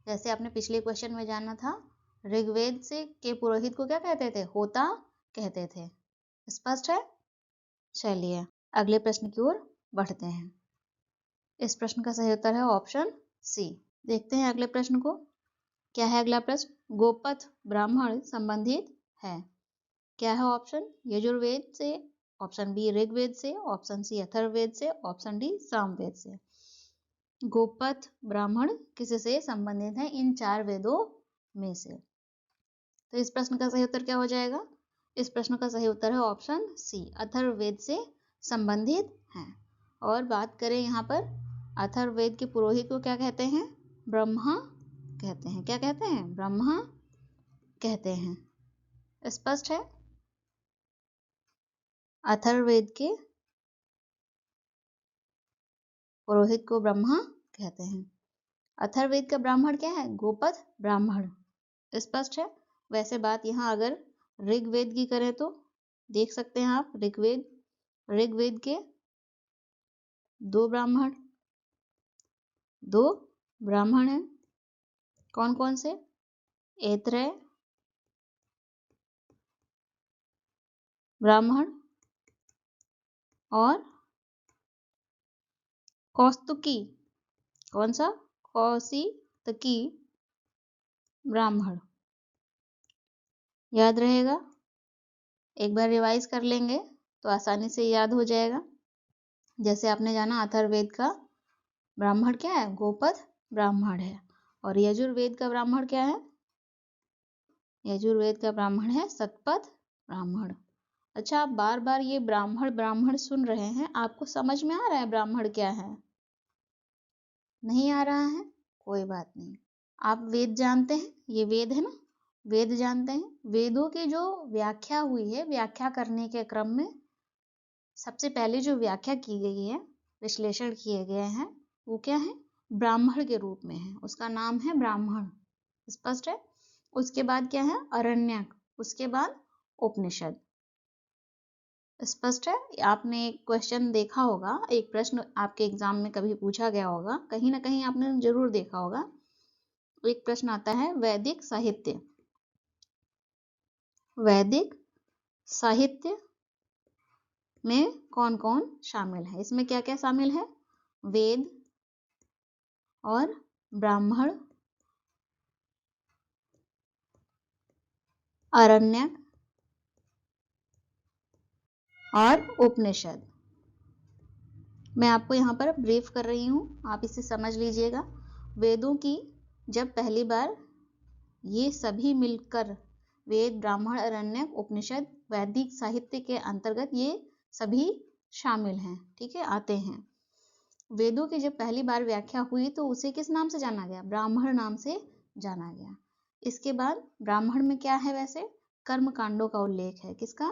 जैसे आपने पिछले क्वेश्चन में जाना था, ऋग्वेद से के पुरोहित को क्या कहते थे? होता कहते थे। स्पष्ट है? चलिए अगले प्रश्न की ओर बढ़ते हैं। इस प्रश्न का सही उत्तर है ऑप्शन सी। देखते हैं अगले प्रश्न को। क्या है अगला प्रश्न? गोपथ ब्राह्मण संबंधित है। क्या है ऑप्शन? यजुर्वेद से, ऑप्शन बी ऋग्वेद से, ऑप्शन सी अथर्ववेद से, ऑप्शन डी सामवेद से। गोपथ ब्राह्मण किससे संबंधित है? इन 4 वेदों में से। तो इस प्रश्न का सही उत्तर क्या हो जाएगा? इस प्रश्न का सही उत्तर है ऑप्शन सी, अथर्ववेद से संबंधित है। और बात करें यहाँ पर अथर्ववेद के पुरोहित को क्या कहते हैं? ब्रह्मा कहते हैं। क्या कहते हैं? ब्रह्मा कहते हैं। स्पष्ट है? अथर्ववेद के पुरोहित को ब्रह्मा कहते हैं। अथर्ववेद का ब्राह्मण क्या है? गोपथ ब्राह्मण। स्पष्ट है? वैसे बात यहाँ अगर ऋग्वेद की करें तो देख सकते हैं आप, ऋग्वेद के 2 ब्राह्मण हैं। कौन कौन से? ऐत्रेय ब्राह्मण और कौस्तुकी। कौन सा? कौशितकी ब्राह्मण। याद रहेगा? एक बार रिवाइज कर लेंगे तो आसानी से याद हो जाएगा। जैसे आपने जाना अथर्ववेद का ब्राह्मण क्या है? गोपथ ब्राह्मण है। और यजुर्वेद का ब्राह्मण क्या है? यजुर्वेद का ब्राह्मण है शतपथ ब्राह्मण। अच्छा, आप बार बार ये ब्राह्मण सुन रहे हैं, आपको समझ में आ रहा है ब्राह्मण क्या है? नहीं आ रहा है? कोई बात नहीं। आप वेद जानते हैं, ये वेद है ना, वेद जानते हैं। वेदों की जो व्याख्या हुई है, व्याख्या करने के क्रम में सबसे पहले जो व्याख्या की गई है, विश्लेषण किए गए हैं, वो क्या है? ब्राह्मण के रूप में है, उसका नाम है ब्राह्मण। स्पष्ट है? उसके बाद क्या है? अरण्यक, उसके बाद उपनिषद। स्पष्ट है? आपने एक क्वेश्चन देखा होगा, एक प्रश्न आपके एग्जाम में कभी पूछा गया होगा, कहीं ना कहीं आपने जरूर देखा होगा। एक प्रश्न आता है, वैदिक साहित्य, वैदिक साहित्य में कौन कौन शामिल है? इसमें क्या क्या शामिल है? वेद और ब्राह्मण, अरण्यक और उपनिषद। मैं आपको यहाँ पर ब्रीफ कर रही हूँ, आप इसे समझ लीजिएगा। वेदों की जब पहली बार ये सभी मिलकर, वेद, ब्राह्मण, अरण्यक, उपनिषद, वैदिक साहित्य के अंतर्गत ये सभी शामिल हैं, ठीक है, आते हैं। वेदों की जब पहली बार व्याख्या हुई तो उसे किस नाम से जाना गया? ब्राह्मण नाम से जाना गया। इसके बाद ब्राह्मण में क्या है? वैसे कर्म कांडों का उल्लेख है। किसका?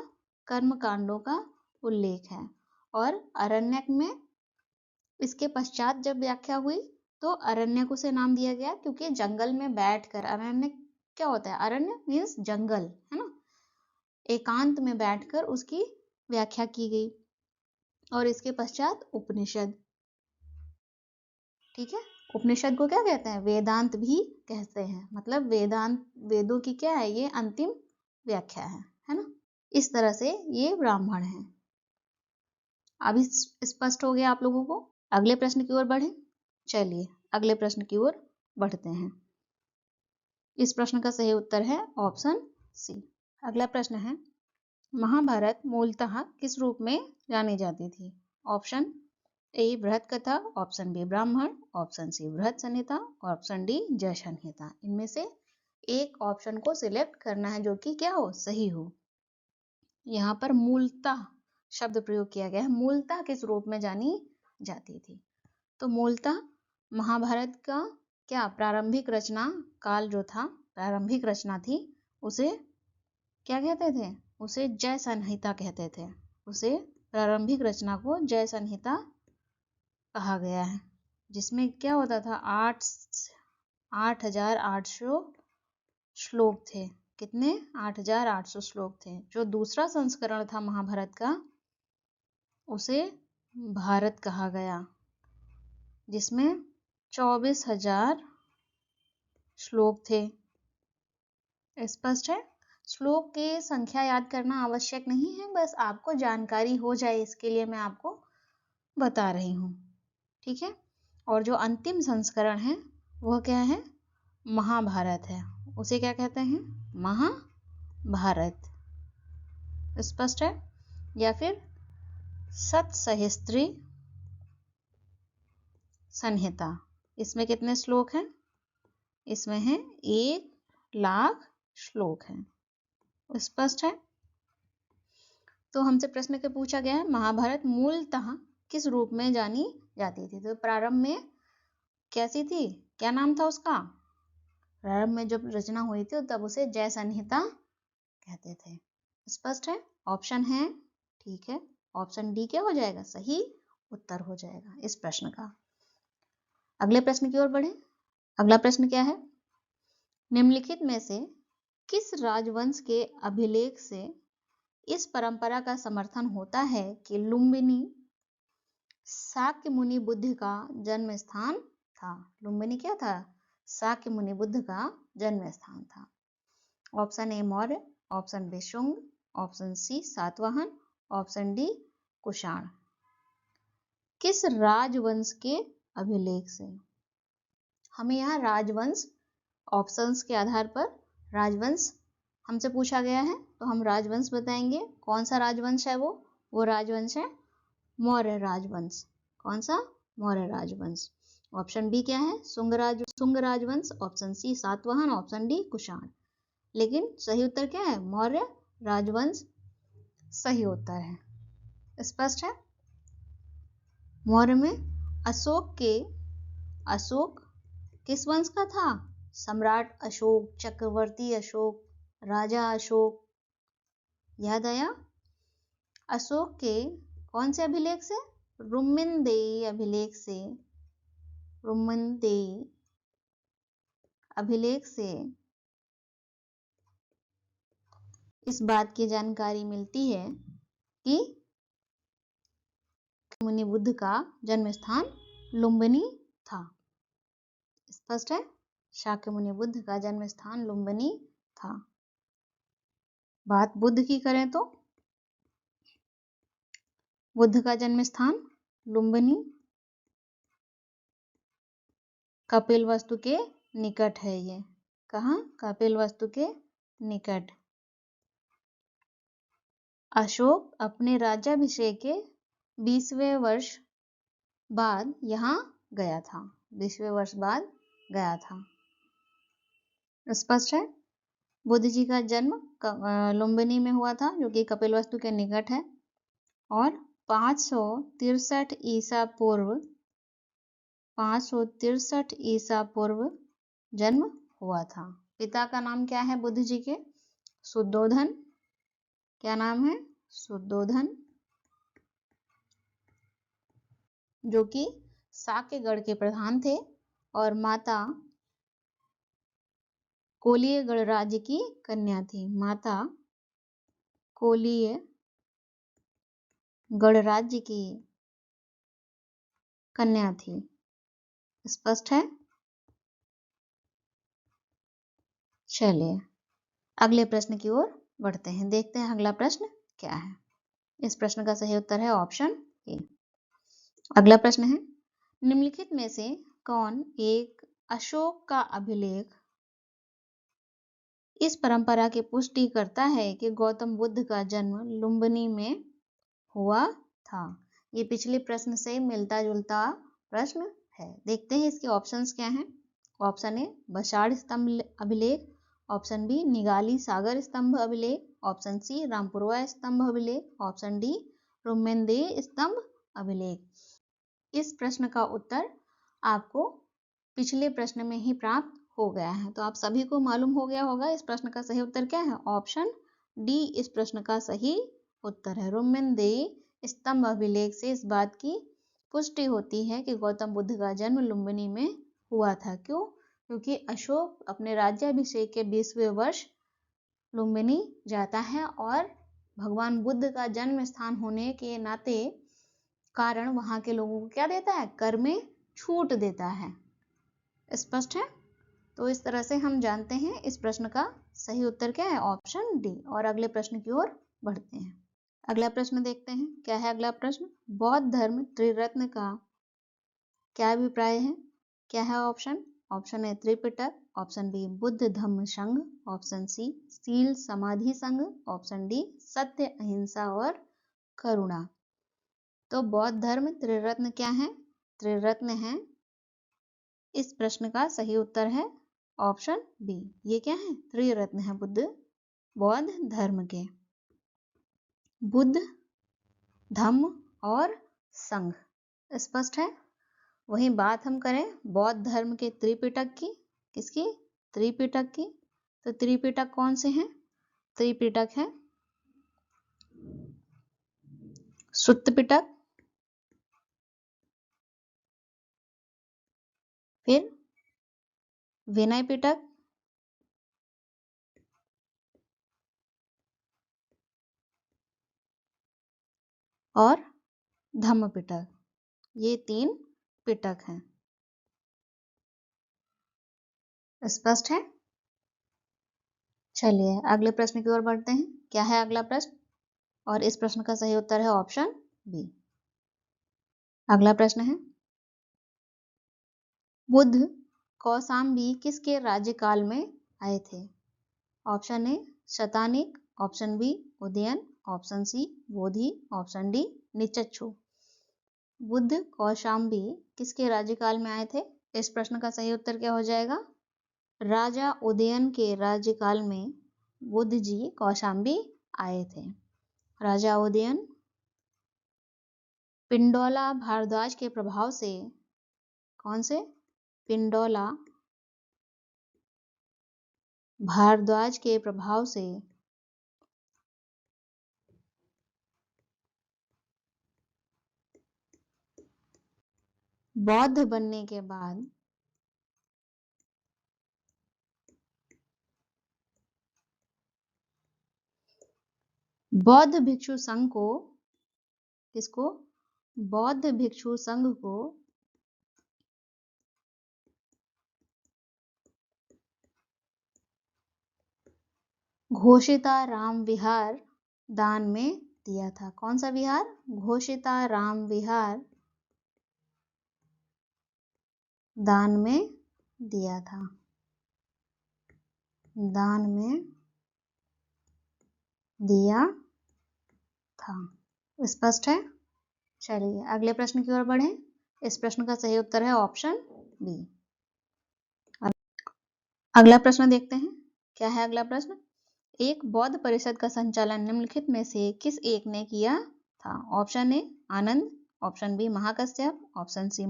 कर्म कांडों का उल्लेख है। और अरण्यक में इसके पश्चात जब व्याख्या हुई तो अरण्यक उसे नाम दिया गया, क्योंकि जंगल में बैठकर, अरण्य क्या होता है? अरण्य मीन्स जंगल, है ना, एकांत में बैठकर उसकी व्याख्या की गई। और इसके पश्चात उपनिषद, ठीक है। उपनिषद को क्या कहते हैं? वेदांत भी कहते हैं। मतलब वेदांत, वेदों की क्या है? ये अंतिम व्याख्या है ना। इस तरह से ये ब्राह्मण है। अभी स्पष्ट हो गया आप लोगों को? अगले प्रश्न की ओर बढ़े। चलिए अगले प्रश्न की ओर बढ़ते हैं। इस प्रश्न का सही उत्तर है ऑप्शन सी। अगला प्रश्न है, महाभारत मूलतः किस रूप में जानी जाती थी? ऑप्शन ए बृहत कथा, ऑप्शन बी ब्राह्मण, ऑप्शन सी बृहत संहिता, ऑप्शन डी जय संहिता। इनमें से एक ऑप्शन को सिलेक्ट करना है जो कि क्या हो? सही हो। यहाँ पर मूलतः शब्द प्रयोग किया गया है। मूलतः किस रूप में जानी जाती थी? तो मूलतः महाभारत का क्या प्रारंभिक रचना काल जो था, प्रारंभिक रचना थी, उसे क्या कहते थे? उसे जय संहिता कहते थे। उसे प्रारंभिक रचना को जय संहिता कहा गया है, जिसमें क्या होता था? 8,800 श्लोक थे। कितने? 8,800 श्लोक थे। जो दूसरा संस्करण था महाभारत का, उसे भारत कहा गया, जिसमें 24,000 श्लोक थे। स्पष्ट है? श्लोक की संख्या याद करना आवश्यक नहीं है, बस आपको जानकारी हो जाए इसके लिए मैं आपको बता रही हूँ, ठीक है। और जो अंतिम संस्करण है वह क्या है? महाभारत है। उसे क्या कहते हैं? महाभारत। स्पष्ट है? या फिर सतसहस्त्री संहिता। इसमें कितने श्लोक हैं? इसमें है 1,00,000 श्लोक हैं। स्पष्ट है? तो हमसे प्रश्न के पूछा गया है, महाभारत मूलतः किस रूप में जानी जाती थी? तो प्रारंभ में कैसी थी? क्या नाम था उसका? प्रारंभ में जब रचना हुई थी तब उसे जय संहिता कहते थे। स्पष्ट है? ऑप्शन है, ठीक है, ऑप्शन डी क्या हो जाएगा? सही उत्तर हो जाएगा इस प्रश्न का। अगले प्रश्न की ओर बढ़े। अगला प्रश्न क्या है? निम्नलिखित में से किस राजवंश के अभिलेख से इस परंपरा का समर्थन होता है कि लुम्बिनी शाक्य मुनि बुद्ध का जन्म स्थान था? लुम्बिनी क्या था? शाक्य मुनि बुद्ध का जन्म स्थान था। Option A Maurya, option B Shunga, option C Satavahana, option D Kushan. किस राजवंश के अभिलेख से? हमें यहाँ राजवंश, ऑप्शंस के आधार पर राजवंश हमसे पूछा गया है, तो हम राजवंश बताएंगे। कौन सा राजवंश है वो राजवंश है मौर्य राजवंश। कौन सा? मौर्य राजवंश। ऑप्शन बी क्या है? शुंग राजवंश, option C Satavahana, option D Kushan. लेकिन सही उत्तर क्या है? मौर्य राजवंश सही उत्तर है। स्पष्ट है? मौर्य में अशोक किस वंश का था? सम्राट अशोक, चक्रवर्ती अशोक, राजा अशोक। याद आया? अशोक के कौन से अभिलेख से? रुम्मिनदेई अभिलेख से, रुम्मिनदेई अभिलेख से इस बात की जानकारी मिलती है कि मुनि बुद्ध का जन्म स्थान लुम्बिनी था। स्पष्ट है? शाक्यमुनि बुद्ध का जन्म स्थान लुम्बिनी था। बात बुद्ध की करें तो बुद्ध का जन्म स्थान लुम्बिनी कपिलवस्तु के निकट है। ये कहाँ? कपिलवस्तु के निकट। अशोक अपने राज्याभिषेक के 20वें वर्ष बाद यहाँ गया था। 20वें वर्ष बाद गया था। स्पष्ट है? बुद्ध जी का जन्म लुम्बिनी में हुआ था, जो कि कपिलवस्तु के निकट है, और 563 ईसा पूर्व 563 ईसा पूर्व जन्म हुआ था। पिता का नाम क्या है बुद्ध जी के? शुद्धोधन। क्या नाम है? शुद्धोधन, जो कि साक्यगढ़ के प्रधान थे, और माता कोलीय गणराज्य की कन्या थी। माता कोलीय गणराज्य की कन्या थी। स्पष्ट है? चलिए अगले प्रश्न की ओर बढ़ते हैं। देखते हैं अगला प्रश्न क्या है। इस प्रश्न का सही उत्तर है ऑप्शन ए। अगला प्रश्न है, निम्नलिखित में से कौन एक अशोक का अभिलेख इस परंपरा की पुष्टि करता है कि गौतम बुद्ध का जन्म लुम्बिनी में हुआ था? ये पिछले प्रश्न से मिलता जुलता प्रश्न है। देखते हैं इसके ऑप्शंस क्या हैं। ऑप्शन ए बशाड़ स्तंभ अभिलेख, ऑप्शन बी निगाली सागर स्तंभ अभिलेख, ऑप्शन सी रामपुरवा स्तंभ अभिलेख, ऑप्शन डी रुम्मेनदेई स्तंभ अभिलेख। इस प्रश्न का उत्तर आपको पिछले प्रश्न में ही प्राप्त हो गया है, तो आप सभी को मालूम हो गया होगा इस प्रश्न का सही उत्तर क्या है। ऑप्शन डी इस प्रश्न का सही उत्तर है। रुम्मेनदेई स्तंभ अभिलेख से इस बात की पुष्टि होती है कि गौतम बुद्ध का जन्म लुम्बिनी में हुआ था। क्यों? क्योंकि अशोक अपने राज्याभिषेक के 20वें वर्ष लुम्बिनी जाता है, और भगवान बुद्ध का जन्म स्थान होने के नाते कारण वहां के लोगों को क्या देता है? कर में छूट देता है। स्पष्ट है? तो इस तरह से हम जानते हैं इस प्रश्न का सही उत्तर क्या है, ऑप्शन डी। और अगले प्रश्न की ओर बढ़ते हैं। अगला प्रश्न देखते हैं क्या है अगला प्रश्न। बौद्ध धर्म त्रिरत्न का क्या अभिप्राय है? क्या है option? Option A Tripitaka, option B Buddha धम्म संघ, ऑप्शन सी सील समाधि संघ, ऑप्शन डी सत्य अहिंसा और करुणा। तो बौद्ध धर्म त्रिरत्न क्या है? त्रिरत्न है। इस प्रश्न का सही उत्तर है ऑप्शन बी। ये क्या है? त्रिरत्न है बौद्ध धर्म के, बुद्ध, धम्म और संघ। स्पष्ट है? वही बात हम करें बौद्ध धर्म के त्रिपिटक की। किसकी? त्रिपिटक की। तो त्रिपिटक कौन से हैं? त्रिपिटक है सुत्त पिटक, फिर विनय पिटक, और धम्म पिटक। ये 3 पिटक हैं। स्पष्ट है? चलिए अगले प्रश्न की ओर बढ़ते हैं। क्या है अगला प्रश्न? और इस प्रश्न का सही उत्तर है ऑप्शन बी। अगला प्रश्न है, बुद्ध कौशाम्बी किसके राज्यकाल में आए थे? Option A Shatanik, option B Udayan, option C Bodhi, option D निचच्छू। बुद्ध कौशाम्बी किसके राज्यकाल में आए थे? इस प्रश्न का सही उत्तर क्या हो जाएगा? राजा उदयन के राज्यकाल में बुद्ध जी कौशाम्बी आए थे। राजा उदयन पिंडोला भारद्वाज के प्रभाव से, कौन से? पिंडोला भारद्वाज के प्रभाव से बौद्ध बनने के बाद बौद्ध भिक्षु संघ को, किसको, बौद्ध भिक्षु संघ को घोषिताराम विहार दान में दिया था। कौन सा विहार? घोषिताराम विहार दान में दिया था, दान में दिया था। स्पष्ट है? चलिए अगले प्रश्न की ओर बढ़ें। इस प्रश्न का सही उत्तर है ऑप्शन बी। अगला प्रश्न देखते हैं, क्या है अगला प्रश्न? एक बौद्ध परिषद का संचालन निम्नलिखित में से किस एक ने किया था? Option A Anand, option B Mahakashyap, option C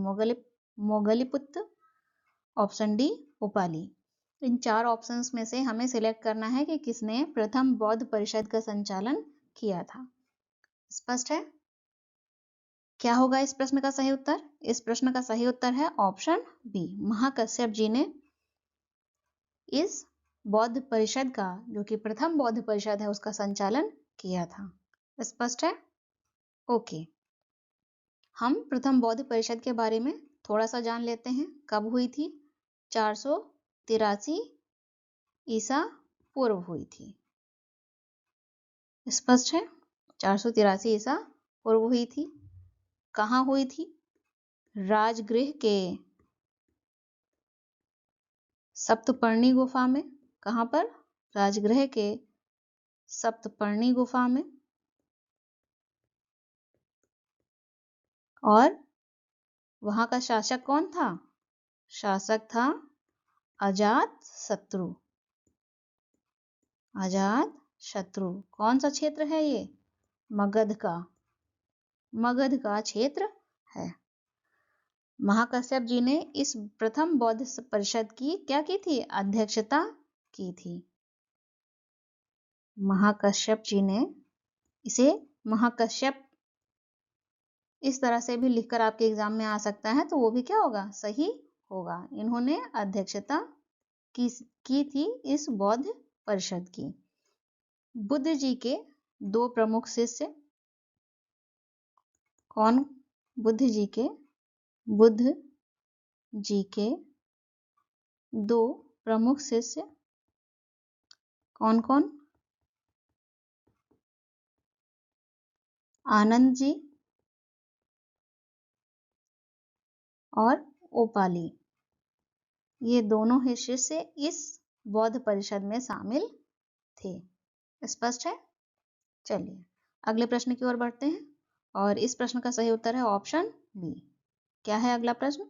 Moggaliputta, option D Upali. इन चार ऑप्शंस में से हमें सिलेक्ट करना है कि किसने प्रथम बौद्ध परिषद का संचालन किया था। स्पष्ट है? क्या होगा इस प्रश्न का सही उत्तर? इस प्रश्न का सही उत्तर है ऑप्शन बी, महाकश्यप जी ने इस बौद्ध परिषद का, जो कि प्रथम बौद्ध परिषद है, उसका संचालन किया था। स्पष्ट है? ओके, हम प्रथम बौद्ध परिषद के बारे में थोड़ा सा जान लेते हैं। कब हुई थी? 483 ईसा पूर्व हुई थी। स्पष्ट है? 483 ईसा पूर्व हुई थी। कहाँ हुई थी? राजगृह के सप्तपर्णी गुफा में। कहाँ पर? राजगृह के सप्तपर्णी गुफा में। और वहां का शासक कौन था? शासक था अजात शत्रु। अजात शत्रु। कौन सा क्षेत्र है ये? मगध का, मगध का क्षेत्र है। महाकश्यप जी ने इस प्रथम बौद्ध परिषद की क्या की थी? अध्यक्षता की थी। महाकश्यप जी ने इसे, महाकश्यप इस तरह से भी लिखकर आपके एग्जाम में आ सकता है, तो वो भी क्या होगा? सही होगा। इन्होंने अध्यक्षता की थी इस बौद्ध परिषद की। बुद्ध जी के दो प्रमुख शिष्य कौन? बुद्ध जी के दो प्रमुख शिष्य कौन कौन? आनंद जी और ओपाली। ये दोनों ही शिष्य इस बौद्ध परिषद में शामिल थे। स्पष्ट है? चलिए अगले प्रश्न की ओर बढ़ते हैं, और इस प्रश्न का सही उत्तर है ऑप्शन बी। क्या है अगला प्रश्न?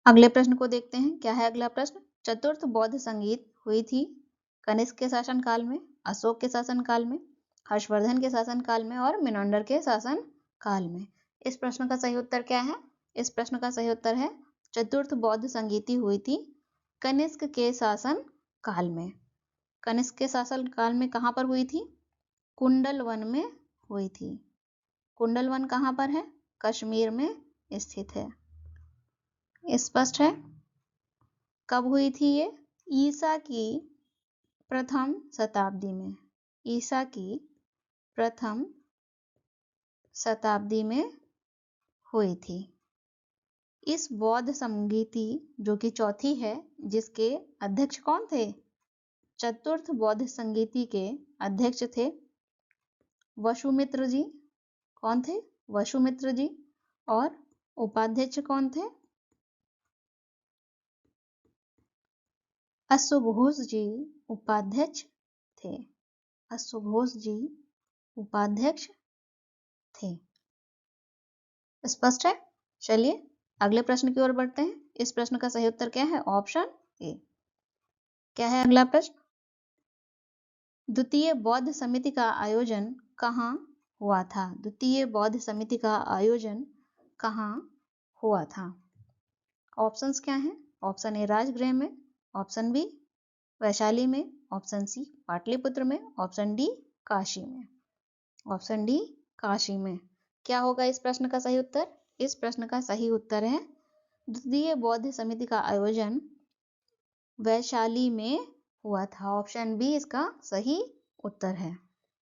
अगले प्रश्न को देखते हैं। क्या है अगला प्रश्न? चतुर्थ बौद्ध संगीत हुई थी कनिष्क के शासनकाल में, अशोक के शासनकाल में, हर्षवर्धन के शासनकाल में और मेनांडर के शासनकाल में। इस प्रश्न का सही उत्तर क्या है? इस प्रश्न का सही उत्तर है चतुर्थ बौद्ध संगीति हुई थी कनिष्क के शासन काल में। कनिष्क के शासन काल में कहाँ पर हुई थी? कुंडल वन में हुई थी। कुंडल वन कहाँ पर है? कश्मीर में स्थित है। स्पष्ट है? कब हुई थी ये? ईसा की प्रथम शताब्दी में। ईसा की प्रथम शताब्दी में हुई थी। इस बौद्ध संगीति, जो कि चौथी है, जिसके अध्यक्ष कौन थे? चतुर्थ बौद्ध संगीति के अध्यक्ष थे वसुमित्र जी। कौन थे? वसुमित्र जी। और उपाध्यक्ष कौन थे? अश्वघोष जी उपाध्यक्ष थे। अश्वघोष जी उपाध्यक्ष थे। स्पष्ट है? चलिए अगले प्रश्न की ओर बढ़ते हैं। इस प्रश्न का सही उत्तर क्या है? ऑप्शन ए। क्या है अगला प्रश्न? द्वितीय बौद्ध समिति का आयोजन कहाँ हुआ था? द्वितीय बौद्ध समिति का आयोजन कहाँ हुआ था? ऑप्शंस क्या हैं? ऑप्शन ए राजगृह में, ऑप्शन बी वैशाली में, ऑप्शन सी पाटलिपुत्र में, ऑप्शन डी काशी में। ऑप्शन डी काशी में। क्या होगा इस प्रश्न का सही उत्तर? इस प्रश्न का सही उत्तर है द्वितीय बौद्ध समिति का आयोजन वैशाली में हुआ था। ऑप्शन बी इसका सही उत्तर है।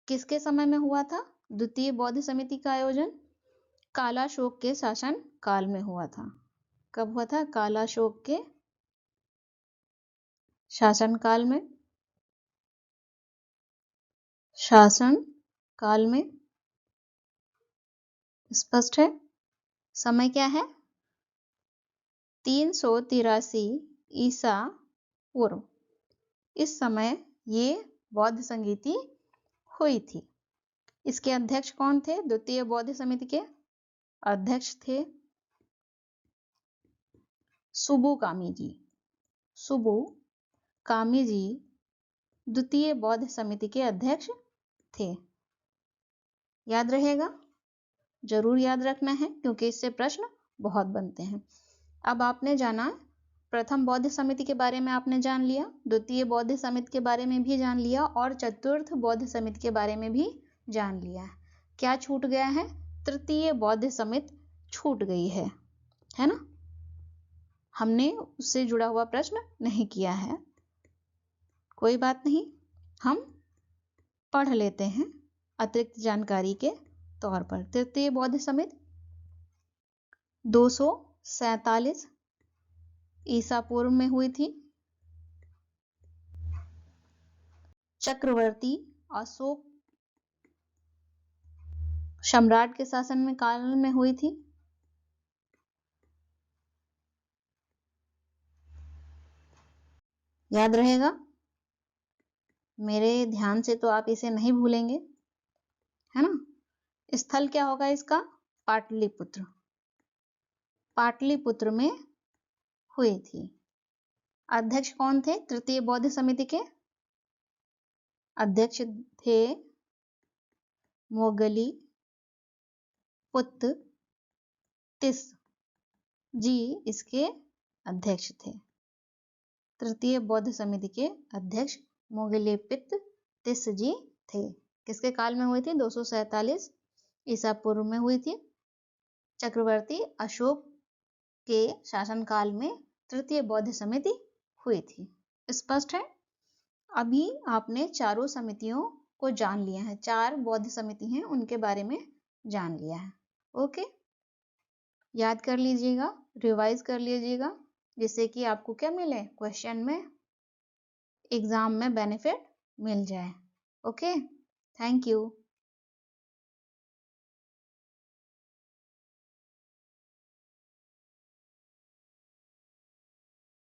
किसके समय में हुआ था द्वितीय बौद्ध समिति का आयोजन? कालाशोक के शासन काल में हुआ था। कब हुआ था? कालाशोक के शासन काल में। शासन काल में। स्पष्ट है? समय क्या है? 383 ईसा पूर्व। इस समय ये बौद्ध संगीति हुई थी। इसके अध्यक्ष कौन थे? द्वितीय बौद्ध समिति के अध्यक्ष थे सुबु कामी जी। सुबु कामी जी द्वितीय बौद्ध समिति के अध्यक्ष थे। याद रहेगा? जरूर याद रखना है क्योंकि इससे प्रश्न बहुत बनते हैं। अब आपने जाना प्रथम बौद्ध समिति के बारे में, आपने जान लिया, द्वितीय बौद्ध समिति के बारे में भी जान लिया और चतुर्थ बौद्ध समिति के बारे में भी जान लिया। क्या छूट गया है? तृतीय बौद्ध समिति छूट गई है ना? हमने उससे जुड़ा हुआ प्रश्न नहीं किया है, कोई बात नहीं, हम पढ़ लेते हैं अतिरिक्त जानकारी के तौर पर। तृतीय बौद्ध समिति 247 ईसा पूर्व में हुई थी। चक्रवर्ती अशोक सम्राट के शासन में काल में हुई थी। याद रहेगा? मेरे ध्यान से तो आप इसे नहीं भूलेंगे, है ना? स्थल क्या होगा इसका? पाटलिपुत्र। पाटलिपुत्र में हुई थी। अध्यक्ष कौन थे तृतीय बौद्ध समिति के? अध्यक्ष थे मोगली पुत्र तिस जी, इसके अध्यक्ष थे। तृतीय बौद्ध समिति के अध्यक्ष मोगलेपित तिस जी थे। किसके काल में हुई थी? 247 ईसा पूर्व में हुई थी। चक्रवर्ती अशोक के शासनकाल में तृतीय बौद्ध समिति हुई थी। स्पष्ट है? अभी आपने चारों समितियों को जान लिया है। 4 बौद्ध समिति हैं, उनके बारे में जान लिया है। ओके, याद कर लीजिएगा, रिवाइज कर लीजिएगा, जिससे कि आपको क्या मिले? क्वेश्चन में, एग्जाम में बेनिफिट मिल जाए। Okay, thank you.